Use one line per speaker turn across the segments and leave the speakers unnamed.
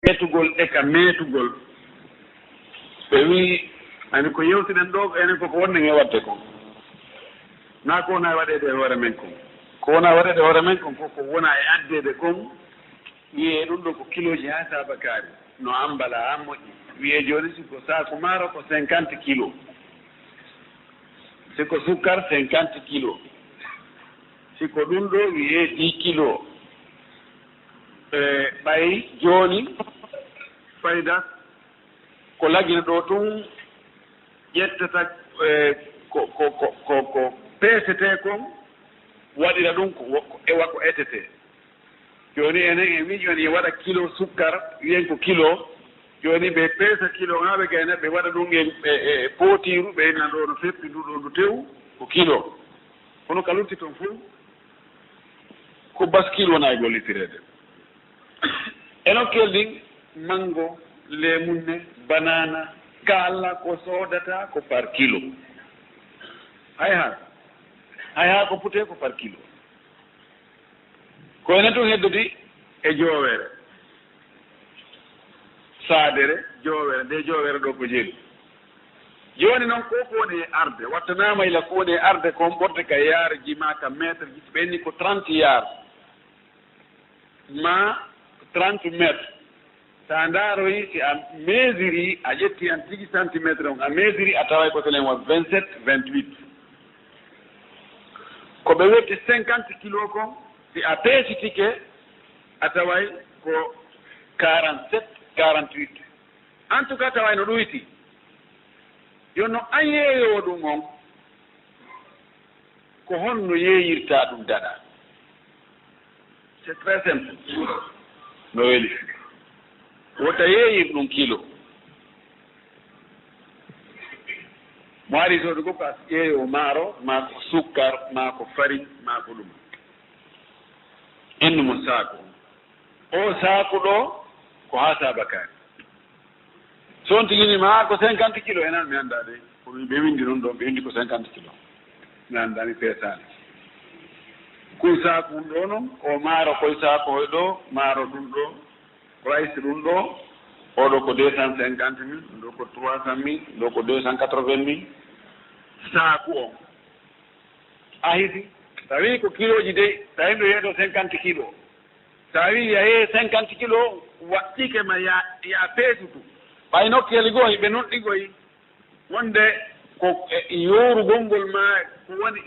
metugol e ka metugol ɓe wi ani ko yewtinen ɗo enen koko wonde e wadde ko na ko wona waɗede e hoore men kon ko wona waɗede e hoore men kon koko wona e addede kon wiye ɗum ɗo ko kiloji ha sabakari no ambala ha moƴƴi wiye joni siko saku maaro ko 50 kilos siko sukkar 50 kilos siko ɗum ɗo wiye 10 kilos ɓay joni fayda ko lagina ɗo tun ƴettata ko peesete kon waɗira ɗum ko ewa ko etete joni enen e wi joni waɗa kilo sukkar wiyen ko kilo joni ɓe peesa kilo ha ɓe gayna ɓe waɗa ɗum e pootiru ɓe nan ɗo no feppi nduɗo ndu tew ko kilo hono ka lutti toon fof ko baskile wona e gollitirede eno keldin mango lemunne banana kala ko sodata ko par kilo hay ha ko pute ko par kilo ko enen tun heddoti e joowere saadere joowere nde joowere ɗo ko jeelu joni noon ko woni e arde wattanama ila ko woni e arde kon ɓorde ka yaare jima ka métre ji ɓenni ko 30 yaar ma 30 métre sa ndaaroyi si a mesiri a ƴetti an tigi centimétre on a mesiri a taway ko tenen wa 27 28 ko ɓe wetti 50 kilos kon si a peesitike a taway ko 47 48 en tout cas taway no ɗoyti jonno an yeeyowo ɗum on ko honno yeeyirta ɗum daɗa c'est très simple no weli wota yeeyir ɗum kilo mo ari soɗo gof a ƴeeyo maaro ma ko sukkar ma ko farine ma ko ɗum innu mo saaku o saaku ɗo ko ha sabakari so on tiginima ha ko 50 kilos enan mi annda de komi ɓe windi ɗum ɗo ɓe windi ko 50 kilos mi annda mi peesani koye saaku ɗum ɗo noon o maaro koye saaku hoy ɗo maaro ɗum ɗo rice ɗum ɗo oɗo ko 250 mille ɗum ɗo ko 300 mille ɗo ko 280 mille saaku on a hisi tawi ko kiloji de tawi ɗo yeeɗo 50 kilos tawi yahe 50 kilos waɗɗike ma ya peesutu ɓay nokkeli goo ɓe nonɗigoyi wonde ko yorugol ngol ma ko woni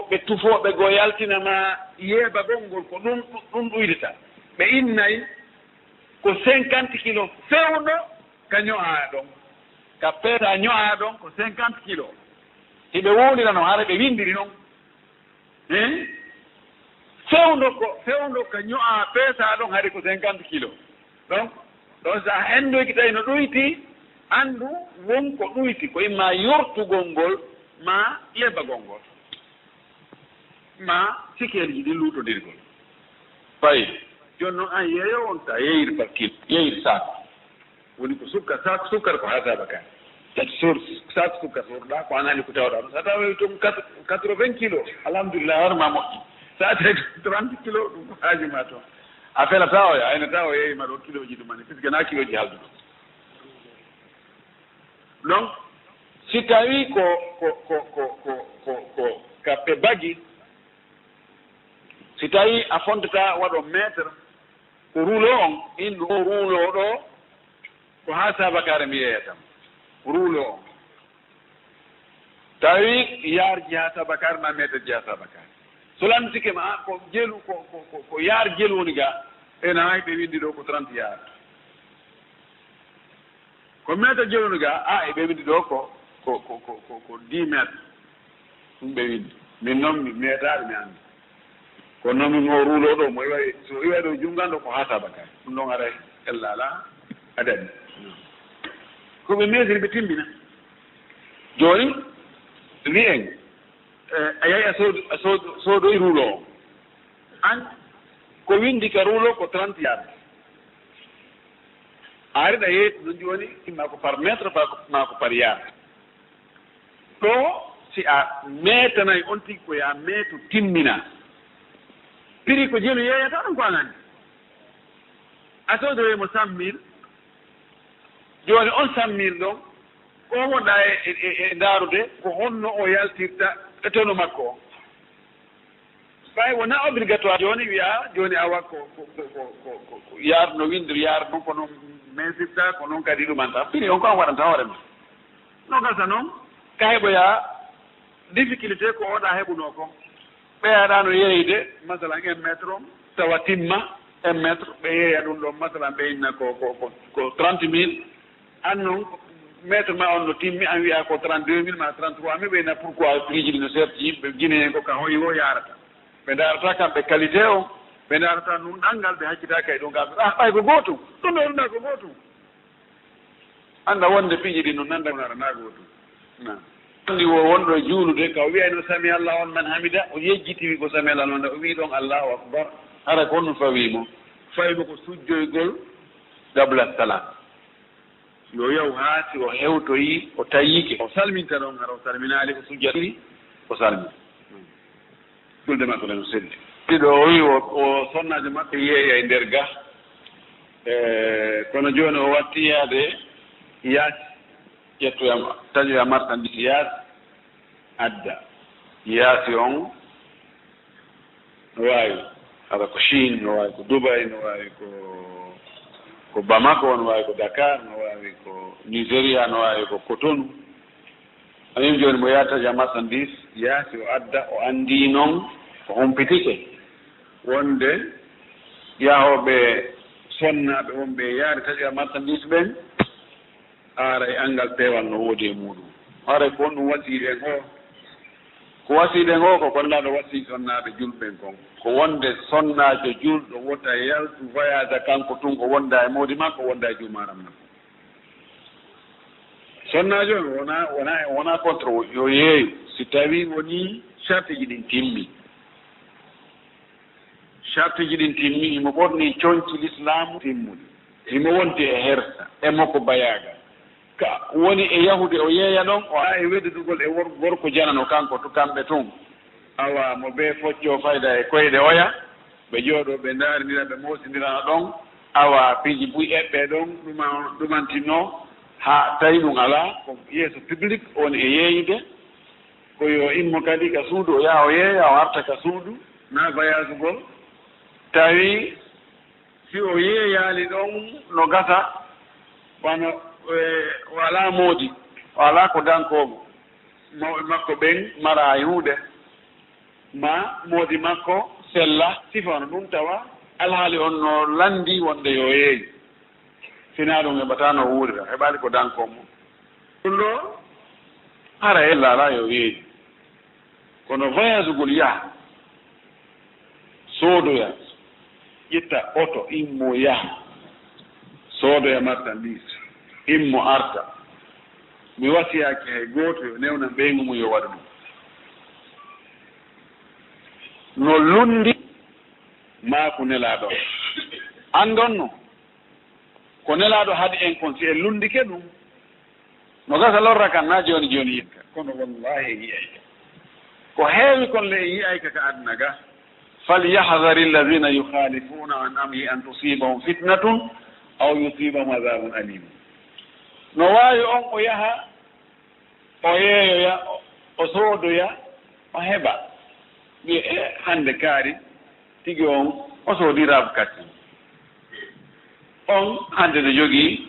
ɓe tufoɓe goo yaltinama yeebagol ngol ko ɗum ɗuydata ɓe innayi ko 50 kilos fewno ka ño'a ɗon ka peeta ño'a ɗon ko 50 kilos hiɓe wonira noon hara ɓe windiri noon fewno ka ño'a peesa ɗon haade ko 50 kilos donc ɗon sa hendoyki tawi no ɗoyti anndu wonko ɗoyti ko imma yortugol ngol ma yeɓagol ngol ma sikelji ɗi luutodirgol fayi joni noon an yeeyo on sa yeyir par kilo yeyir sac woni ko sukka sac sukkar ko ha sabakani tati sac sukka sorɗa ko an andi ko tawɗa ɗum sa tawi tum 80 kilos alhamdulillah hoorema moƴƴi sa tawi 30 kilos ɗum ko haaju ma toon a felata o ya aynata o yeeyima ɗo kiloji ɗumani puisque na kiloji haldu ɗum donc si tawi ko kappe bagui si tawi a fondata waɗo métre ko rouleau on indu o rouleau ɗo ko ha sabakare mi yeeyatan rouleau on tawi yaarji ha sabakare ma métre ji ha sabakare so lamtike ma ko jelu ko yaar jelu woni ga ena hay ɓe windi ɗo ko 30 yaar ko métre jelu woni ga ɓe windi ɗo ko 10 métre ɗum ɓe windi min noon mi meetaɗe mi andi ko noon min o rouleau ɗo mo iwa so iwa ɗo jungganɗo ko ha sabakare ɗum ɗon aɗa ellala adani ko ɓe mesiri ɓe timbina joni wiyen a yahi a soodoyi rouleau o an ko windi ka rouleau ko 30 yard a ariɗa yeeytu ɗum joni imma ko par métre ma ko par yard ɗo si a metanayi on tigi ko ya meetu timmina prix ko jelu yeeyata ɗum ko an andi a sodoyemo 100 000 joni on 100 000 ɗon ko wonɗa e ndaarude ko honno o yaltirta e tono makko o ɓay wona obligatoire joni wiya joni awa ko yaar no windir yaar noon ko noon mesirta ko noon kadi ɗumanta fini on ko an waɗanta hoore ma no gasa noon ka heɓoya difficulté ko oɗa heɓuno ko ɓeyaɗa no yeeyde masalan 1 métre on tawa timma 1 métre ɓe yeeya ɗum ɗon masalan ɓe inna ko 30 000 an noon métre ma on no timmi an wiya ko 32 000 ma 33 000 ɓeyna pourquoi prix ji ɗi no serti yimɓe guinéen ko ka hoyi o yarata ɓe darata kamɓe qualité o ɓe darata nun ɗanngal ɓe haccitaka e ɗum gaɓe ɓay ko gootum ɗum ɗo ɗumɗa ko gootum annda wonde piiji ɗi noon nanda arana gootum andi wo wonɗo juulude ka o wiyayno sami allah on man hamida o yejjitiwi ko sami allah noon o wi ɗon allahu akbar hara ko honno fawimo ko sujjoygol gabla salam yo yaw haa si o hewtoyi o tayike o salminta ɗon hara o salminaali o sujjaɗi o salmin julde makko len o selli ɗiɗo o wi o sonnaji makko yeeya e nder ga kono jooni o watti yaade yaasi ƴettoyam taƴoya marchandise yaasi adda yaasi on no waawi aɗa ko Chine no waawi ko Dubai no waawi ko Bamako no waawi ko Dakar no waawi ko Nigéria no waawi ko Cotonou amin jooni mo yaha taƴa marchandise yaasi o adda o anndi noon ko humpitike wonde yahooɓe sonnaaɓe wonɓe yaari taƴoya marchandise ɓen ara e angal peewal no woodi e muɗum haray ko on ɗum wasiiɗen o ko wasiiɗen o ko gollaɗo wasii sonnaaɓe julɓen kon ko wonde sonnaajo julɗo wota yaltu voyage kanko tun ko wonda e moodi makko wonda e juumaram makko sonnaajo wona contre yo yeeyu si tawi woni charte ji ɗin timmi charte ji ɗin timmi imo ɓorni coñci l'islamu timmuɗi imo wonti e hersa e makko bayaga ka woni e yahude o yeeya ɗon o a e weddudugol e worko janano kanko to kamɓe tun awa mo ɓe focco fayda e koyɗe oya ɓe jooɗo ɓe ndaarindira ɓe moosondirana ɗon awa piiji buy eɓɓe ɗon ɗumantinno ha tawi ɗum ala ko yeeso public woni e yeeyde koyo immo kadi ka suudu o yaha o yeeya o arta ka suudu na voyage gol tawi si o yeeyaali ɗon no gasa wano o alaa moodi o alaa ko dankoogo mawɓe makko ɓen mara yuuɗe ma moodi makko sella sifano ɗum tawa alhaali on no lanndi wonde yo yeeyi sinaa ɗum heɓataa no wuurira heɓaali ko dankoomo ɗum ɗo hara ella alaa yo yeeyi kono voyage gol yaha soodoya ƴetta oto immo yaha soodoya marchandise immo arta mi wasiyaaki hay gooto yo newna ɓeygu mum yo waɗa ɗum no lundi maa ko nelaaɗo anndonno ko nelaaɗo haɗi en kon si en lundike ɗum no gasa lorra kan naa jooni yinka kono wallahi en yiyayka ko heewi kon le en yiyayka ka aduna ga falyahdari alladina yukhalifuna an amri an tusibahum fitnatun aw yusibahum adabun alim no waawi on o yaha o yeeyoya o soodoya o heɓa wiye e hannde kaari tigi on o soodiraabo katti on hannde no jogii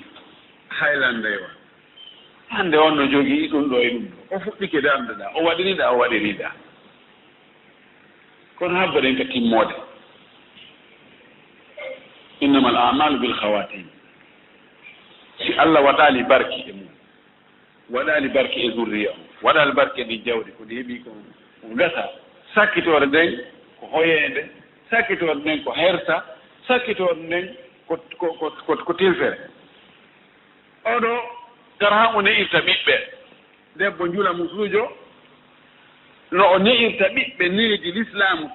haylandewa hannde on no jogii ɗum ɗo e ɗum ɗo o fuɗɗike de annduɗaa o waɗiriɗaa o waɗiriɗaa kono habbaɗen ka timmoode innama al amalu bil khawatim si Allah waɗaali barki e mum waɗaali barki e zurriya o waɗaali barki e ɗi jawdi ko ɗi heɓii ko gasa sakkitoore nden ko hoyeende sakkitoore nden ko herta sakkitoore nden ko tilfere oɗo gara han o ne'irta ɓiɓɓe debbo njula musuujo no o ne'irta ɓiɓɓe neeji l'islamu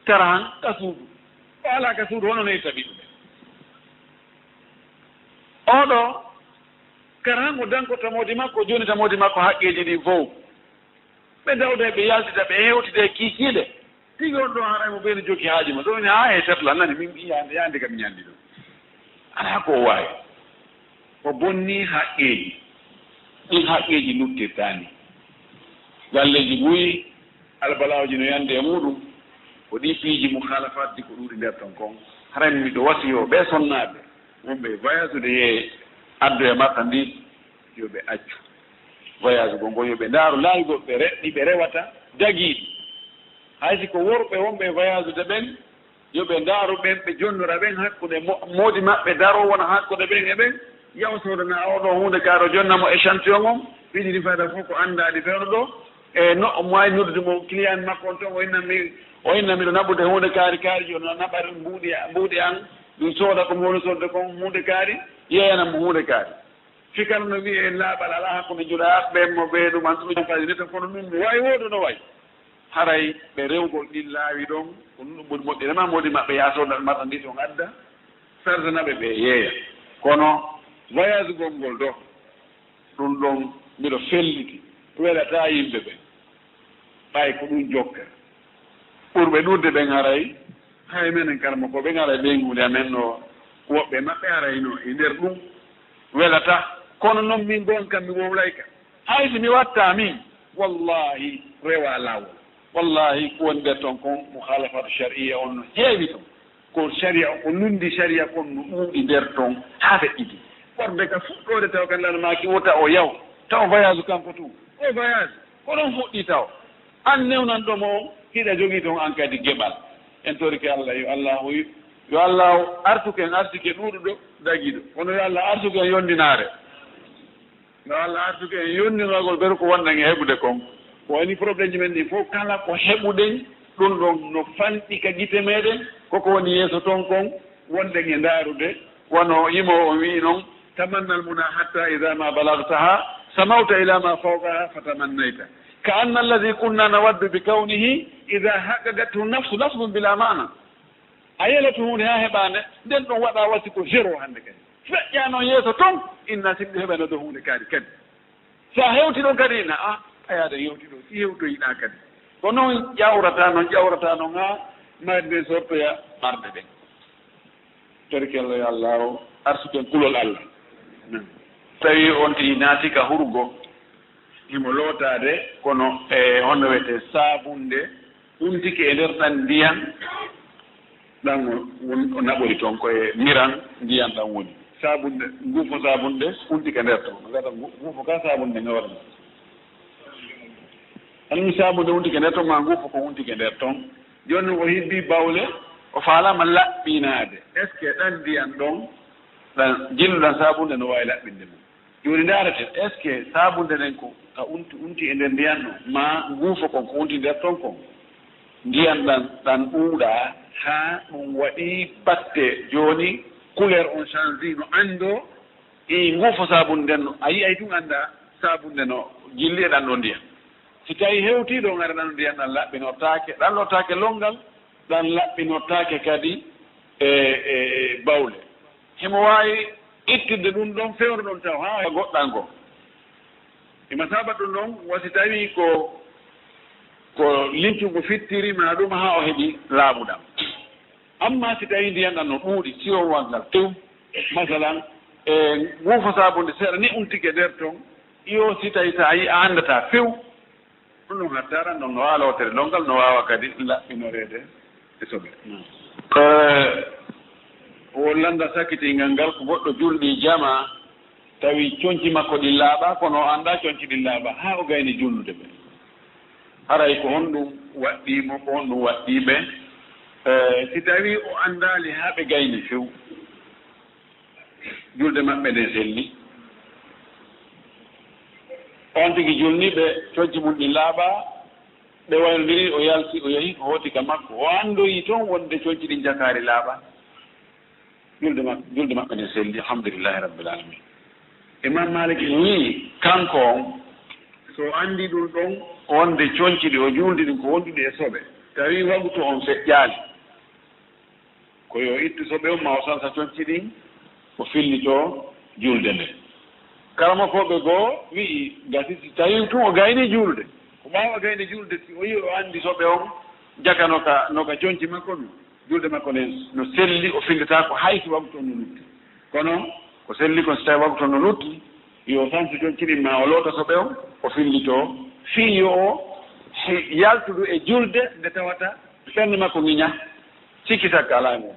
tara han ka suudu o alaa ka suudu hono ne'irta ɓiɓɓe oɗo kara han o danko tamoodi makko jooni tamoodi makko haqqeeji ɗi fof ɓe dawda ɓe yaltita ɓe hewtide kiikiiɗe tigi on ɗo haray mo ɓeyno jogi haaji ma ɗoni haa e tetla nani min yaande kam mi ñanndi ɗum ala ko wawi o bonni haqqeji ɗin haqqeji luttirtani galleji ɓuyi albalawji no yande e muɗum ko ɗi piiji mum haala faddi ko ɗuuɗi nder ton kon harani miɗo wasiyo ɓe sonnaɓe wonɓe voyage de ye addu e marchandise yoɓe accu voyage go ngo yoɓe ndaaru laawigol ɓe reɗɗi ɓe rewata dagiiɗi haysi ko worɓe wonɓe voyage de ɓen yoɓe ndaaru ɓen ɓe jonnora ɓen hakkude moodi maɓɓe daro wona hakkude ɓen e ɓen yaw sodana oɗo hunde kaaro jonnamo échantillon on piɗi ɗi fayda fof ko anndaɗi fewno ɗo e no mo wawi noddude mo client makko on toon o inna miɗo naɓude hunde kaari joni no naɓare mbuuɗi an ɗum sooda ko mowoni sodde kon hunde kaari yeeyanamo hunde kaari fikal no wiye laaɓal ala hakkude juɗa ɓen mo ɓee ɗum an ɗum fayi neta kono ɗum no wawi wodu no wayi haray ɓe rewgol ɗin laawi ɗon ko ɗum ɓuri moƴƴirema modi maɓɓe ya soda marchandise on adda sardanaɓe ɓe yeeya kono voyage gol ngol ɗo ɗum ɗon mbiɗo felliti weɗata yimɓe ɓen ɓay ko ɗum jokka ɓurɓe ɗurde ɓen haray hay menen karma ko ɓen haray ɓeygude amen no woɓɓe maɓɓe harayno e nder ɗum weɗata kono noon min gon kam mi wowlayka haysi mi watta min wallahi rewa lawol wallahi ko woni nder toon kon mo halafatu sharia on no heewi toon ko sharia ko lundi sharia kon no ɗuuɗi nder toon haa feƴƴiti ɓorde ka fuɗɗode taw kan lanmaki wota o yaw taw voyage kanko tum o voyage ko ɗon fuɗɗi taw an newnan ɗomo o hiɗa jogii toon an kadi geɓal en torike allah yo allah artuke en artike ɗuuɗuɗo dagiɗo kono yo allah artuke en yondinaare yo allah artuke en yondinagol ɓeru ko wonɗen e heɓude kon ko woni probléme ji men ɗi fof kala ko heɓuɗen ɗum ɗon no fanɗi ka gite meɗen koko woni yeeso toon kon wonɗen e ndaarude wono yimo o wi noon tamannal muna hatta ida ma balagtaha samawta ila ma fawqaha fatamannayta ka anna alladi kunna nawaddu bi kawnihi ida haqqagathu nafsu nasbun bila mana a yelatu hunde ha heɓande nden ɗon waɗa wasi ko zéro hannde kadi feƴƴa noon yeeso toon inna simɗi heɓano ɗo hunde kaari kadi sa hewti ɗon kadi ina a ayaade yewti ɗo si hewtoyiɗa kadi ko noon ƴawrata noon ha mayde nden sortoya marde ɗen torkello yo allah o arsuken kulol allah tawi on ti naati ka hurgo himo lootade kono e honno wiyete saabunde ɗumtike e nder ɗan ndiyan ɗan o naɓori toon koye miran ndiyan ɗan woni saabunde nguufo saabunde untike nder toon gata nguufo ka saabunde ngawata anmi saabunde untike nder toon ma nguufo ko untike nder toon joni o hibbi bawle o faalama laɓɓinaade est ce que ɗan ndiyan ɗon ɗan jilluɗan saabunde no wawi laɓɓinde mum joni ndaarete est ce que saabunde nden ko ka unti e nder ndiyan ɗo ma nguufo kon ko unti nder toon kon ndiyan ɗan ɓuuɗa haa ɗum waɗi batte jooni couleur on change no anndo e nguufo saabunde nden no a yiyay tun annda saabunde no jilli e ɗan ɗo ndiyan si tawi hewtiiɗo ngara ɗan ndiyan ɗan laɓɓinotaake ɗan lottaake longal ɗan laɓɓinotaake kadi e bawle himo waawi ittirde ɗum ɗon fewre ɗon taw haa goɗɗan ngo ima saaba ɗum ɗon wasi tawi ko limtugo fittirima ɗum haa o heɓi laaɓuɗam amma si tawi ndiyan ɗan no ɗuuɗi siwowal ngal tew masalan e nguufo saabunde seeɗa ni untike nder toon iyo si tawi sa yi a anndata few ɗum ɗon hattaran ɗon no wawa lootere longal no wawa kadi laɓɓinoreede e soɓe o landa sakkitingal ngal ko goɗɗo julɗi jama tawi coñci makko ɗi laaɓa kono o annda coñci ɗi laaɓa haa o gayni jullude ɓe haray ko honɗum waɗɗimo ko honɗum waɗɗiɓe si tawi o anndali haa ɓe gayni few julde maɓɓe nde selli on tigi julniɓe coñci mum ɗi laaɓa ɓe waynodiri o yalti o yehi o hooti ka makko o anndoyi toon wonde coñci ɗi jakaari laaɓa julde maɓɓe nde selli alhamdulillahi rabbil alamin imam malik wii kanko on so anndi ɗum ɗon wonde coñci ɗi o juuldi ɗin ko wonduɗi e soɓe tawi wagutu on feƴƴaali ko yo ittu soɓe on ma o sansa coñci ɗin o fillito julde nde karamakoɓe goo wii gasi si tawi tun o gayni julde ko ɓaawa gayni julde si o yi o anndi soɓe on jaka noka coñci makko ɗum julde makko nde no selli o fillita ko haysi wagutu on no lutti kono ko selli ko so tawi waktu no lutti yo sansi toon ciɗinma o loota so ɓew o fillito fiiyo o yaltudu e julde nde tawata ɓernde makko ŋiña sikki sakka ala e mum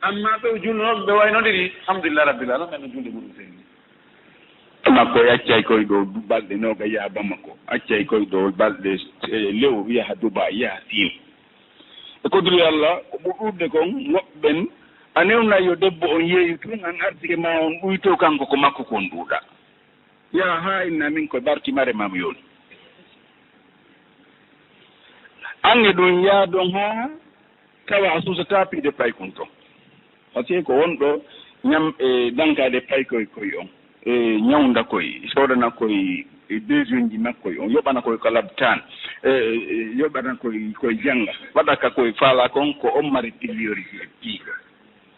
amma ɓew julnoɓe ɓe waynodiri alhamdulillah rabbil alamin no julde muɗum selli makko e accay koye ɗo balɗe noga yaha bamako accay koye ɗo balɗe lew yaha Dubai yaha Siin e kodiri Allah ko ɓuɗɗurde kon woɓɓen a newna yo debbo on yeeyi tun an artike ma on ɗuyto kanko ko makko kon ɗuuɗa yaha ha inna min koye barki mare mam yoni ange ɗum yaadon ha tawa a susata piide pay kon ton par ce que ko wonɗo ñam e dankade pay koye on e ñawda koye soodana koye besoin ji makkoye on yoɓana koye ko labtan yoɓana koye jangga waɗaka koye faala kon ko on mari priorité piiɗo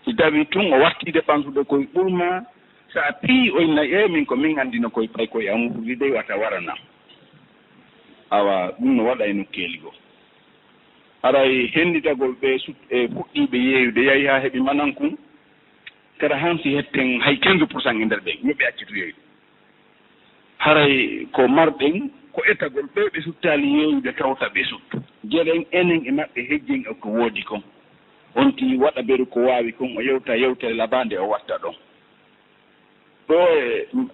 si tawi tun o watti dépensude koye ɓurma sa pii oyna min ko min andino koye pay koye am lidey wata warana awa ɗum no waɗa e nokkeeli goo aray henditagol ɓe fuɗɗiɓe yeeyude yahi ha heeɓi manankun kada hansi hetten hay 15% e nder ɓen yoɓe accitu yeeyde haray ko marɗen ko etagol ɓe suttali yeeyude tawta ɓe suttu jeɗen enen e maɓɓe hejjen e ko woodi kon on ti waɗa ɓeru ko waawi kon o yewta yewtere labande o watta ɗon ɗo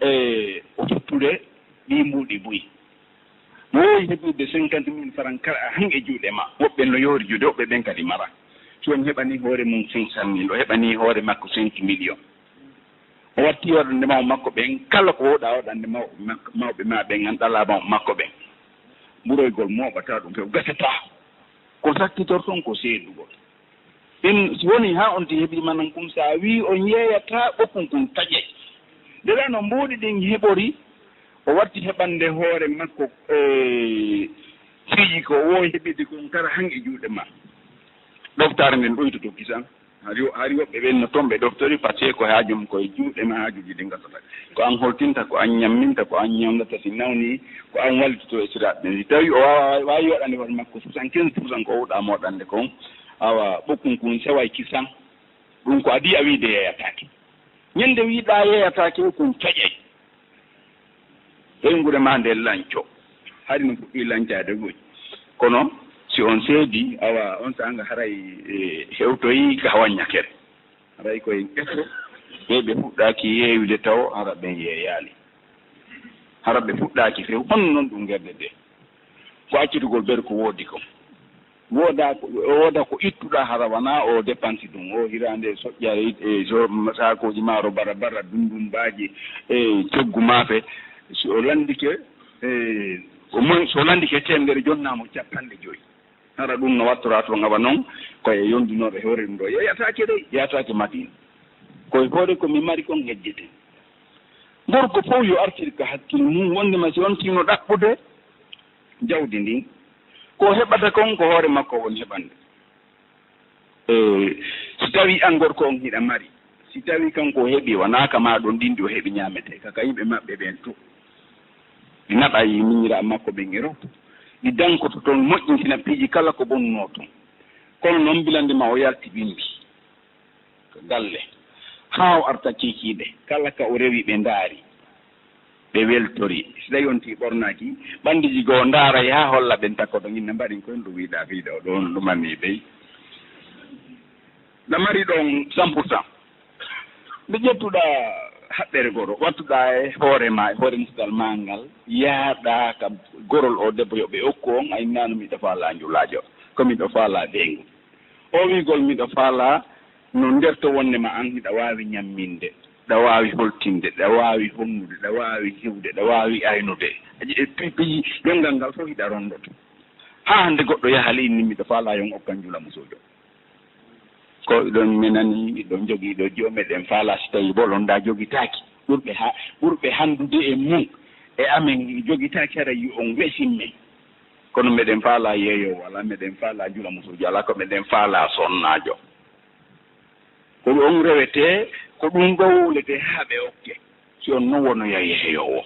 e o futtude ɗi mbuuɗi buyi mo wowi heɓude 50 000 francs kala han e juuɗe ma woɓɓe no yoori juuɗe woɓɓe ɓen kadi mara so on heɓani hoore mum 500 000 o heɓani hoore makko 5 millions o watti waɗande maw makko ɓen kala ko woɗa waɗande mawɓe ma ɓen an ɗalama makko ɓen ɓuroygol mooɓata ɗum few gasata ko sakkitorton ko seedugol ɗin so woni ha on ti heeɓi manan kum sa wi on yeeyata ɓokkon kum taƴe ndeɗa no mbuuɗi ɗin heɓori o watti heɓande hoore makko fiiji ko wowi heɓide kon kara han e juuɗe ma ɗoftare nden ɗoyto tokki tan hari woɓɓe ɓen no toon ɓe ɗoftori par ce que ko haajum koye juuɗe ma haajuji ɗi gasata ko an holtinta ko an ñamminta ko an ñamdata si nawni ko an wallitoto e siraɓe ɓen si tawi o wawi waɗande hoore makko 75% ko wuɗa moɗande kon awa ɓokkun kun sewa kisan ɗum ko adi a wiide yeeyatake ñande wiiɗa yeeyatake kon taƴay ɓeygure ma nde lanco hari no fuɗɗi lancade goƴi kono si on seedi awa on sanga haray hewtoyi ka hawanñakere haray koye ɓeto ɓe fuɗɗaki yeeyude taw hara ɓen yeeyali hara ɓe fuɗɗaki few honno noon ɗum gerde de ko accitugol ɓer ko woodi ko wooda ko ittuɗa hara wona o dépense ɗum o hirande soƴƴare e sakoji maaro bara dundumbaji e coggu maafe so o landike au moins so landike temedere jonnamo 50 hara ɗum no wattora to ngawa noon koye yondinoɓe hoore ɗum ɗo yeyatake de yeyatake madina koye hoore komi mari kon hejjete gorko fof yo artir ko hakkille mum wondema si on tino ɗaɓɓude jawdi ndin ko heɓata kon ko hoore makko woni heɓande si tawi an gorko on hiɗa mari si tawi kanko heeɓi wonaka ma ɗon ndindi o heeɓi ñamete kaka yimɓe maɓɓe ɓen to ɗi naɓa yi miñira makko ɓen e roto ɗi dankoto toon moƴƴintina piiji kala ko bonno toon kono noon bilandema o yalti ɓimbi ko galle ha o arta kikiɗe kala ka o rewi ɓe ndaari ɓe weltori si tawi on ti ɓornaki ɓandiji goo ndaaray ha holla ɓen takkoto ginne mbaɗin koyen ɗum wiiɗa fiiɗa o ɗon ɗumanni ɓey ɗamari ɗon 100%. nde ƴettuɗa haɓɓere goro wattuɗa e hoore ma e hoore musdal ma ngal yaaɗa ka gorol o debbo yoɓe okku on a innano miɗo faala njulajo ko miɗo faala ɓeygu o wigol miɗo faala no nderto wonnema an hiɗa wawi ñamminde ɗa wawi holtinde ɗa wawi honnude ɗa wawi hiwde ɗa wawi aynude piyi ɗemgal ngal fof hiɗa rondoto ha hande goɗɗo yahali inni miɗo faala yon okkan jula musojo ko ɗon minani ɗon jogiiɗo jomeɗen faala si tawi bolonda jogitaki ɓurɓe handude e mum e amen jogitaki hara yi on wesimmen kono meɗen faala yeeyo wala meɗen faala jula musojo ala ko meɗen faala sonnajo ko on rewete ko ɗum ɗo wulete ha ɓe okke si on non wono yeeyowo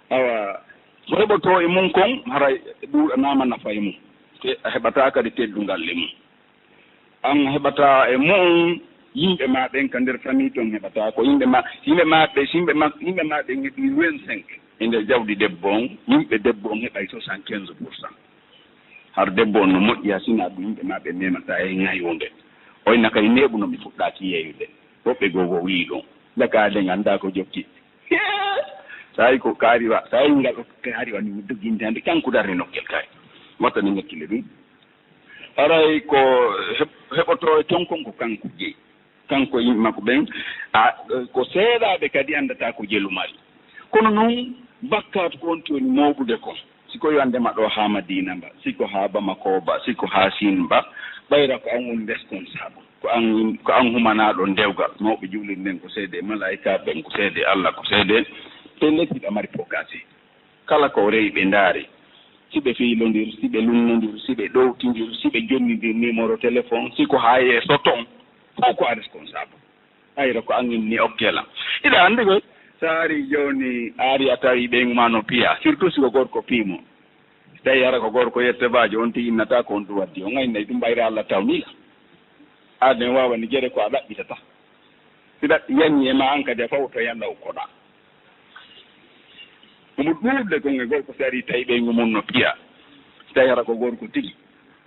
awa so heɓoto e mum kon hara ɗuɗanama nafa e mum te a heɓata kadi teddungal e mum an heɓata e mum
yimɓe ma ɓen ka nder famille toon heɓata ko yimɓe ma yimɓe ma ɓen heeɓi 25 e nder jawdi debbo on yimɓe debbo on heɓay 75%. har debbo on no moƴƴi ha sina ɗum yimɓe ma ɓe memata e ŋaywonde oyna kay neeɓu no mi fuɗɗaki yeeyude woɓɓe goo ko wii ɗon lakaade ngannda ko jokki sa yi ko kaariwa sa yi ngal kaariwa ni dogginde hannde kanko darni nokkel kay watta ni ngakkile ɗum haray ko heɓoto e ton kon ko kanko jeyi kanko yimɓe makko ɓen ko seeɗaɓe kadi anndata ko jelu mari kono noon bakkat ko wonti woni mawɓude ko siko yo andema ɗo ha Madina mba siko ha Bamako ba siko ha Sine mba ɓayra ko an woni responsable ko an humanaɗo ndewgal mawɓe juulirnden ko seede malaika ɓen ko seede Allah ko seede te lesdi ɓe mari pokasi kala ko rewi ɓe ndaari si ɓe fiilodir si ɓe lunnodir si ɓe ɗowtidir si ɓe jonnidir numéro téléphone siko ha yeeso toon fof ko a responsable ayra ko an inni okkelam iɗa anndi koy so ari joni ari a tawi ɓeyguma no piya surtout siko gorko piimo so tawi ara ko gorko yettebajo on ti innata ko on ɗum waddi o gaynayi ɗum ɓayre Allah tawnila aden wawani jere ko a ɗaɓɓitata si ɗaɓɓi yanni e ma an kadi a fawto yanlaw koɗa omo ɗuuɗde konge gorko so ari tawi ɓeygu mum no piya so tawi ara ko gorko tigi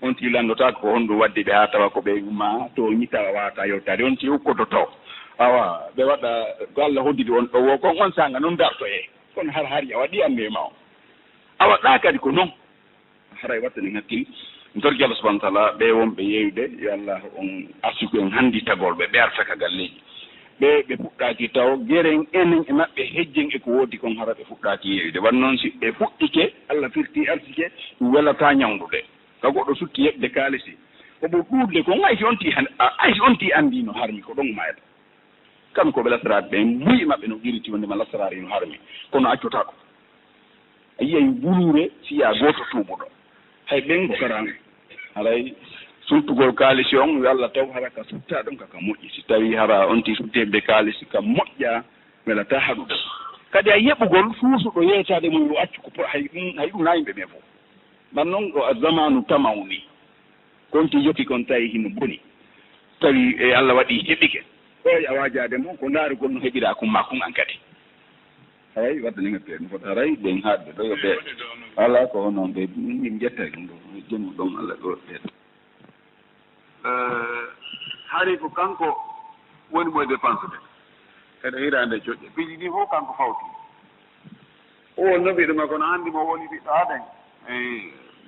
on ti landotako ko honɗum waddi ɓe ha tawa ko ɓeygu ma to ñitta wawata yewtade on ti ukkototo awa ɓe waɗa ko Allah hoddidi on ɗo wo kon on sanga noon darto e kono har hari a waɗi annde ma o a waɗɗa kadi ko noon haray wattani hakkille mi torki Allah subahana taala ɓe wonɓe yeyde yo Allah on arsuku en hanndi tagolɓe ɓe arta ka galleji ɓe fuɗɗaki taw gueren enen e maɓɓe hejjen e ko woodi kon hara ɓe fuɗɗaki yeyde wan noon si ɓe fuɗɗike Allah firti arsike ɗum welata ñawdude ka goɗɗo sutti yeɓde kaalisi oɓo ɗuuɗde kon aysi on ti anndino harmi ko ɗon mayata kam ko ɓe lasaraɓe ɓe mbuyi maɓɓe no ɓiriti wondema lasarari no harmi kono accota ko a yiyay bulure siya goto tuuɓuɗo hay ɓen ko karan haray suttugol kaalisi on yo Allah taw hara ka sutta ɗum kaka moƴƴi si tawi hara on ti suttede kaalisi ka moƴƴa welata haɗude kadi a yeɓugol fuusuɗo yeetade mum yo accu ko hay ɗum na yimɓe ɓe fof man noon ɗo a zamanu tamawni konti jokki kon tawi hino boni tawi e Allah waɗi heɓike oy a wajade mo ko ndaarugol no heɓira kumma kum an kadi haray waddani ngakkee ɗum fota haray ɓen haadde ɗo yo ɓe ala ko noon ɓe yim ƴetta ɗum ɗo jemu ɗon Allah ɗo ɓeeɗa
hari ko kanko woni moye dépense ɓe eɗo hirande joƴƴe piiji ɗi fof kanko fawti o wonno ɓiɗo makko no anndi mo woni ɓiɗɗo aɗen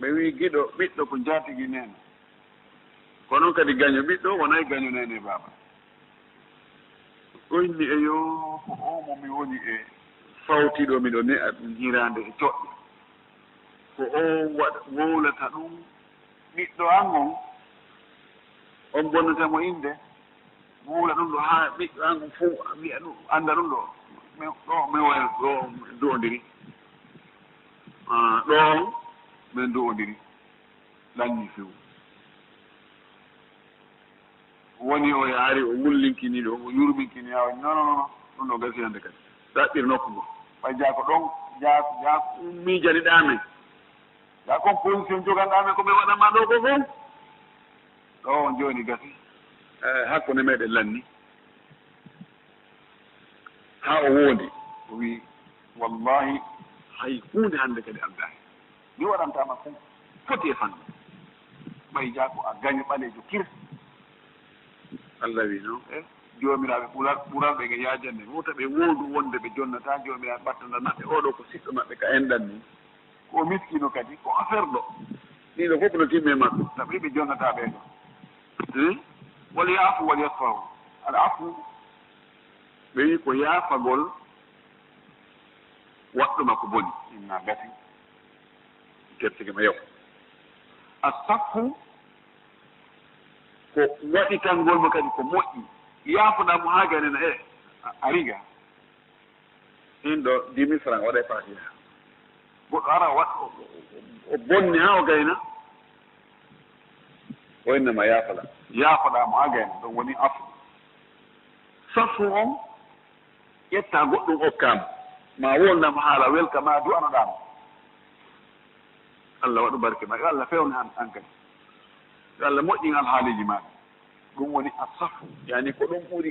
ɓe wi giɗo ɓiɗɗo ko jaatigui nene ko noon kadi gaño ɓiɗɗo wonayi gaño nene baba o inni e yo ko o momi woni e fawtiɗo miɗo ne'a ɗum hirande e coƴƴe ko o wowlata ɗum ɓiɗɗo an on on bonnatamo inde wowla ɗum ɗo ha ɓiɗɗo an on fof wiya ɗum anda ɗum ɗo ɗo mewoyel ɗo du'odiri ɗo on min du'odiri ɗanni few woni o yaari o wullinkiniɗo o yurminkini ha woni non ɗum ɗo gasi hande kadi ɗaɓɓir nokku ngo ɓay jaako ɗon jaako miijaniɗamen ja composition joganɗamen koɓe waɗanma ɗo ko fof ɗo on joni gasi hakkunde meɗen lanni ha o woodi o wi wallahi hay hunde hande kadi aldani mi waɗantama fof foti e fannu ɓay jaako a gaño ɓalejo kir Allah wi noon e jomiraɓe ɓuralɓe ge yajande wota ɓe woodu wonde ɓe jonnata jomiraɓe ɓattanda maɓɓe oɗo ko siɗɗo maɓɓe ka enɗan ni ko miskino kadi ko affaire ɗo ɗiɗo fof no timme maɓɓe sabi ɓe jonnata ɓeɗo wal yaafu wal yasfahu al afu ɓe wi ko yaafagol waɗɗuma ko boni inna gati gertege ma yaw a safu ko waɗitangol mo kadi ko moƴƴi yaafuɗamo ha ganena a riga ɗin ɗo 10 000 francs waɗa e fatiha goɗɗo ara waɗ o bonni ha o gayna o innama yaafala yaafoɗamo ha gayna ɗon woni afu safu on ƴetta goɗɗum okkama ma wonnama haala welka ma du'anoɗamo Allah waɗu barke ma yo Allah fewne an kadi yo Allah moƴƴin alhaaliji maɗa ɗum woni asafu yani ko ɗum ɓuri